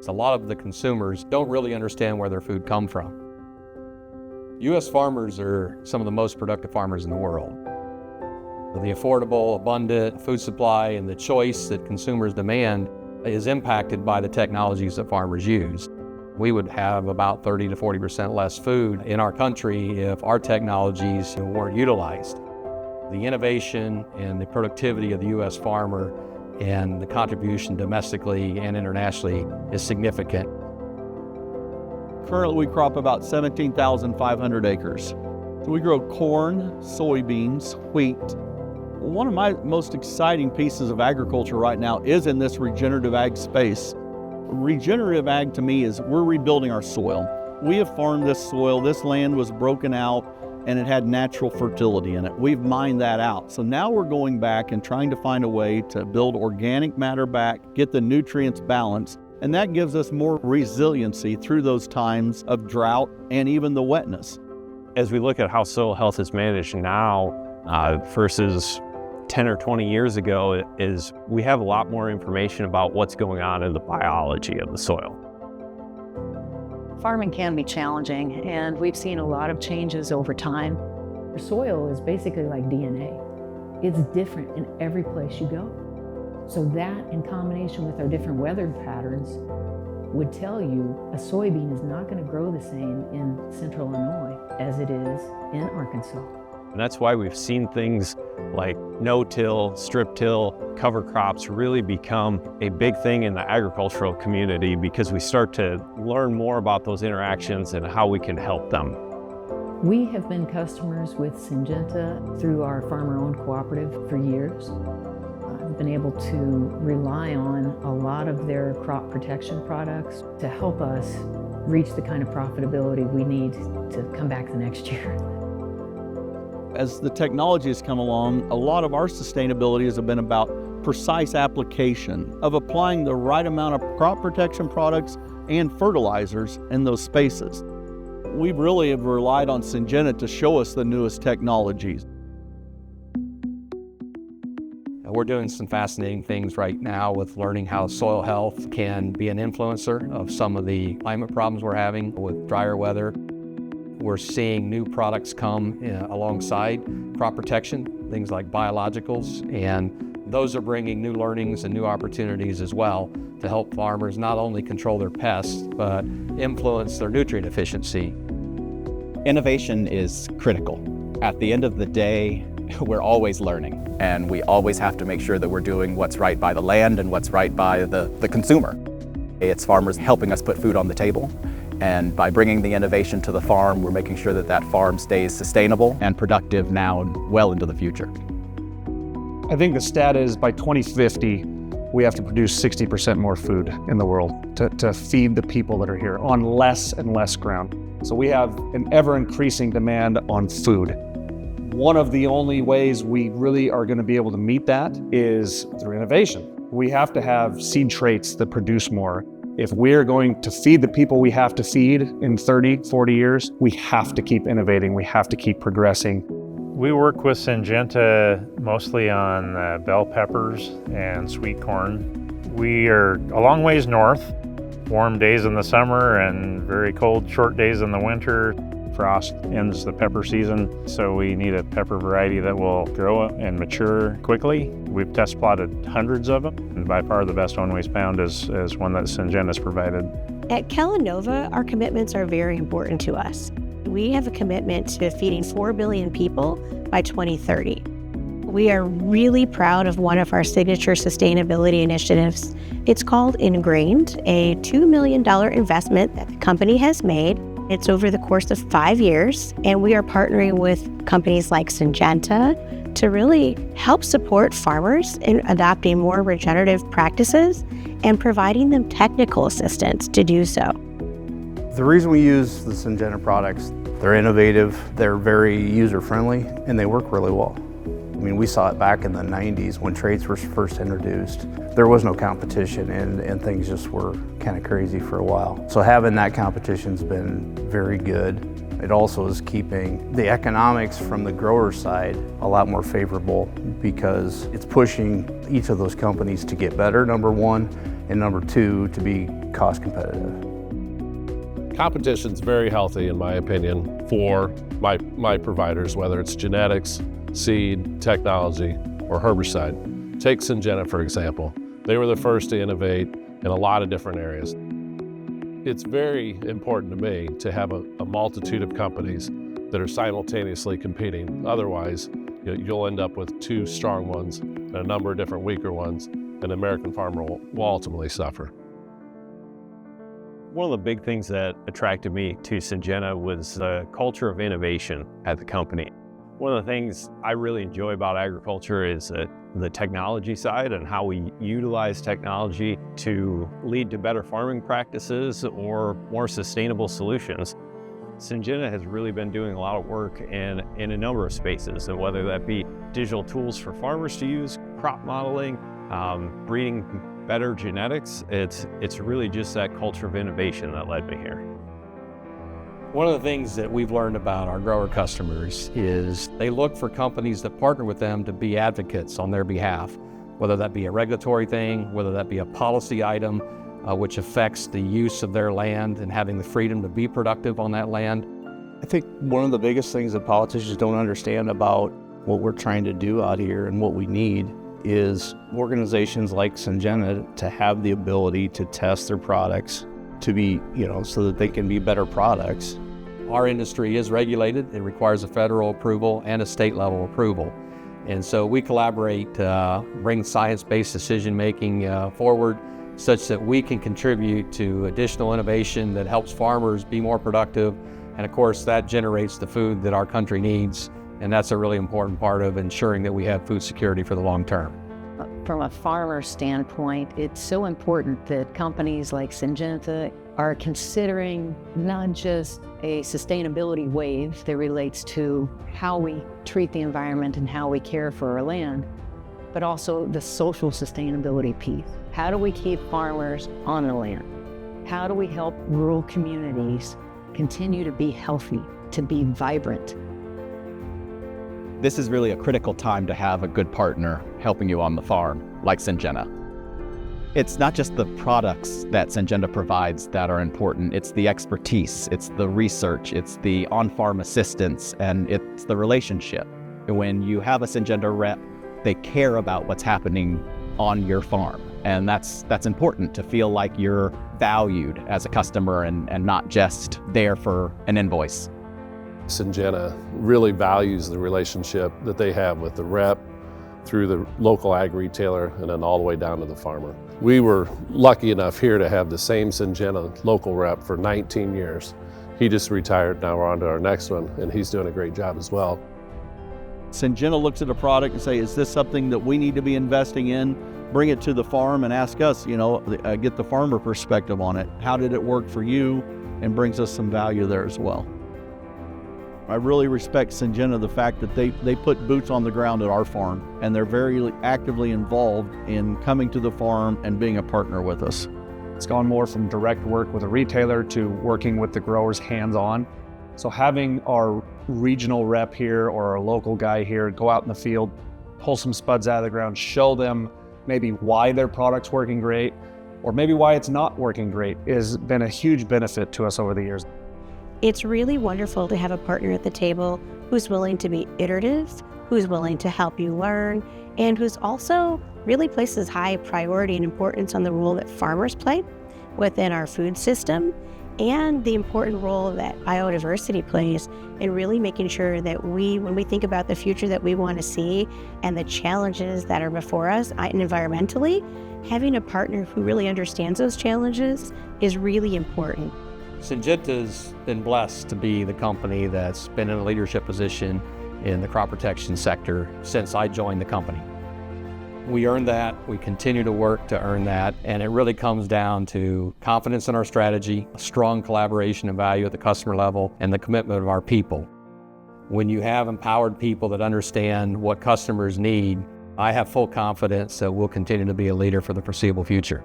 A lot of the consumers don't really understand where their food comes from. U.S. farmers are some of the most productive farmers in the world. The affordable, abundant food supply and the choice that consumers demand is impacted by the technologies that farmers use. We would have about 30 to 40% less food in our country if our technologies weren't utilized. The innovation and the productivity of the U.S. farmer and the contribution domestically and internationally is significant. Currently, we crop about 17,500 acres. So we grow corn, soybeans, wheat. One of my most exciting pieces of agriculture right now is in this regenerative ag space. Regenerative ag to me is we're rebuilding our soil. We have farmed this soil. This land was broken out and it had natural fertility in it. We've mined that out. So now we're going back and trying to find a way to build organic matter back, get the nutrients balanced, and that gives us more resiliency through those times of drought and even the wetness. As we look at how soil health is managed now versus 10 or 20 years ago, is we have a lot more information about what's going on in the biology of the soil. Farming can be challenging, and we've seen a lot of changes over time. Your soil is basically like DNA. It's different in every place you go. So that, in combination with our different weather patterns, would tell you a soybean is not going to grow the same in central Illinois as it is in Arkansas. And that's why we've seen things like no-till, strip-till, cover crops really become a big thing in the agricultural community because we start to learn more about those interactions and how we can help them. We have been customers with Syngenta through our farmer-owned cooperative for years. I've been able to rely on a lot of their crop protection products to help us reach the kind of profitability we need to come back the next year. As the technology has come along, a lot of our sustainability has been about precise application of applying the right amount of crop protection products and fertilizers in those spaces. We really have relied on Syngenta to show us the newest technologies. We're doing some fascinating things right now with learning how soil health can be an influencer of some of the climate problems we're having with drier weather. We're seeing new products come alongside crop protection, things like biologicals, and those are bringing new learnings and new opportunities as well to help farmers not only control their pests, but influence their nutrient efficiency. Innovation is critical. At the end of the day, we're always learning, and we always have to make sure that we're doing what's right by the land and what's right by the consumer. It's farmers helping us put food on the table. And by bringing the innovation to the farm, we're making sure that that farm stays sustainable and productive now and well into the future. I think the stat is by 2050, we have to produce 60% more food in the world to feed the people that are here on less and less ground. So we have an ever-increasing demand on food. One of the only ways we really are going to be able to meet that is through innovation. We have to have seed traits that produce more. If we're going to feed the people we have to feed in 30, 40 years, we have to keep innovating, we have to keep progressing. We work with Syngenta mostly on bell peppers and sweet corn. We are a long ways north, warm days in the summer and very cold, short days in the winter. Frost ends the pepper season, so we need a pepper variety that will grow and mature quickly. We've test plotted hundreds of them, and by far the best one we've found is one that Syngenta's provided. At Kellanova, our commitments are very important to us. We have a commitment to feeding 4 billion people by 2030. We are really proud of one of our signature sustainability initiatives. It's called Ingrained, a $2 million investment that the company has made. It's over the course of 5 years, and we are partnering with companies like Syngenta to really help support farmers in adopting more regenerative practices and providing them technical assistance to do so. The reason we use the Syngenta products, they're innovative, they're very user-friendly, and they work really well. I mean, we saw it back in the 90s when traits were first introduced. There was no competition and things just were kind of crazy for a while. So having that competition's been very good. It also is keeping the economics from the grower side a lot more favorable because it's pushing each of those companies to get better, number one, and number two, to be cost competitive. Competition's very healthy, in my opinion, for my providers, whether it's genetics, seed, technology, or herbicide. Take Syngenta, for example. They were the first to innovate in a lot of different areas. It's very important to me to have a multitude of companies that are simultaneously competing. Otherwise, you'll end up with two strong ones and a number of different weaker ones, and the American farmer will ultimately suffer. One of the big things that attracted me to Syngenta was the culture of innovation at the company. One of the things I really enjoy about agriculture is the technology side and how we utilize technology to lead to better farming practices or more sustainable solutions. Syngenta has really been doing a lot of work in a number of spaces, and whether that be digital tools for farmers to use, crop modeling, breeding better genetics, it's really just that culture of innovation that led me here. One of the things that we've learned about our grower customers is they look for companies that partner with them to be advocates on their behalf, whether that be a regulatory thing, whether that be a policy item, which affects the use of their land and having the freedom to be productive on that land. I think one of the biggest things that politicians don't understand about what we're trying to do out here and what we need is organizations like Syngenta to have the ability to test their products to be, so that they can be better products. Our industry is regulated. It requires a federal approval and a state level approval. And so we collaborate, bring science-based decision-making forward such that we can contribute to additional innovation that helps farmers be more productive. And of course, that generates the food that our country needs. And that's a really important part of ensuring that we have food security for the long term. From a farmer standpoint, it's so important that companies like Syngenta are considering not just a sustainability wave that relates to how we treat the environment and how we care for our land, but also the social sustainability piece. How do we keep farmers on the land? How do we help rural communities continue to be healthy, to be vibrant? This is really a critical time to have a good partner helping you on the farm, like Syngenta. It's not just the products that Syngenta provides that are important, it's the expertise, it's the research, it's the on-farm assistance, and it's the relationship. When you have a Syngenta rep, they care about what's happening on your farm. And that's important, to feel like you're valued as a customer and not just there for an invoice. Syngenta really values the relationship that they have with the rep, through the local ag retailer, and then all the way down to the farmer. We were lucky enough here to have the same Syngenta local rep for 19 years. He just retired, now we're on to our next one, and he's doing a great job as well. Syngenta looks at a product and say, is this something that we need to be investing in? Bring it to the farm and ask us, get the farmer perspective on it. How did it work for you? And brings us some value there as well. I really respect Syngenta, the fact that they put boots on the ground at our farm, and they're very actively involved in coming to the farm and being a partner with us. It's gone more from direct work with a retailer to working with the growers hands-on. So having our regional rep here or our local guy here go out in the field, pull some spuds out of the ground, show them maybe why their product's working great, or maybe why it's not working great, has been a huge benefit to us over the years. It's really wonderful to have a partner at the table who's willing to be iterative, who's willing to help you learn, and who's also really places high priority and importance on the role that farmers play within our food system, and the important role that biodiversity plays in really making sure that when we think about the future that we want to see and the challenges that are before us environmentally, having a partner who really understands those challenges is really important. Syngenta's been blessed to be the company that's been in a leadership position in the crop protection sector since I joined the company. We earned that, we continue to work to earn that, and it really comes down to confidence in our strategy, a strong collaboration and value at the customer level, and the commitment of our people. When you have empowered people that understand what customers need, I have full confidence that we'll continue to be a leader for the foreseeable future.